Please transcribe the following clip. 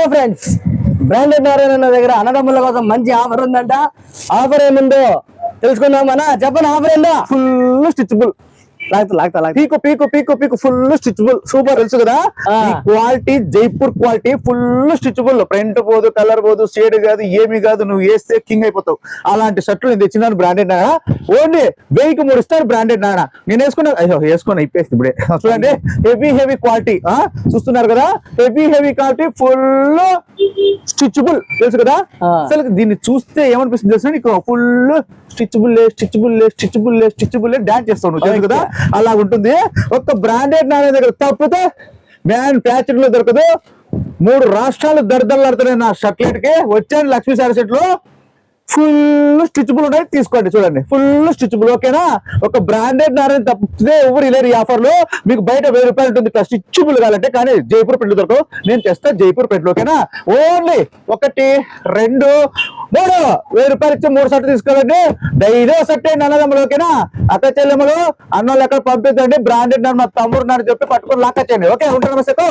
Hello friends, branded Narayana దగ్గర అన్నదమ్ముల కోసం మంచి ఆఫర్ ఉందంట. ఆఫర్ ఏముందో తెలుసుకుందాం అన్న. చెప్పండి, ఆఫర్ ఏందో? Full stitchable, piece piece piece piece full stitchable. Super, తెలుసు కదా. Quality Jaipur quality, full stitchable. Print పోదు, కలర్ పోదు, షేడ్ కాదు, ఏమి కాదు. నువ్వు వేస్తే కింగ్ అయిపోతావు. అలాంటి షర్ట్లు నేను తెచ్చినాను బ్రాండెడ్ నానా. ఓన్లీ 1000 ఇస్తారు బ్రాండెడ్ నానా. నేను వేసుకున్నా ఇప్పేసి ఇప్పుడే. చూడండి, హెవీ క్వాలిటీ చూస్తున్నారు కదా. హెవీ క్వాలిటీ, ఫుల్ స్టిచబుల్, తెలుసు కదా. అసలు దీన్ని చూస్తే ఏమనిపిస్తుంది తెలుసు, నీకు ఫుల్ స్టిచబుల్ డాన్స్ చేస్తావు నువ్వు, తెలుసు కదా. అలా ఉంటుంది. ఒక్క బ్రాండెడ్ నాణ్య దగ్గర తప్పితే మ్యానుఫ్యాక్చరింగ్ లో దొరకదు. 3 రాష్ట్రాలు దరిదల్లాడుతున్నాయి నా షర్ట్లకి. వచ్చాను లక్ష్మీ సారీ సెట్ లో ఫుల్ స్టిచబుల్ ఉన్నాయి, తీసుకోండి. చూడండి, ఫుల్ స్టిచబుల్. ఓకేనా. ఒక బ్రాండెడ్ నారాయణ తప్పితే ఎవరు ఇలేరు ఈ ఆఫర్ లో. మీకు బయట 1000 రూపాయలు ఉంటుంది ఇట్లా స్టిచబుల్ కావాలంటే, కానీ జైపూర్ ప్రింట్ దొరకవు. నేను తెస్తా జైపూర్ ప్రింట్. ఓకేనా. ఓన్లీ 1 2 3 1000 రూపాయలు ఇచ్చి 3 షర్ట్లు తీసుకోవాలండి. డైలీ సెట్ అయ్యండి అన్నదమ్ములు. ఓకేనా. అక్క చెల్లెమ్మలు అన్నోళ్ళు ఎక్కడ పంపిద్దండి. బ్రాండెడ్ మా తమ్ముడు నాడు చెప్పి పట్టుకొని లాక్కొచ్చేయండి. ఓకే, ఉంటాను. నమస్తే.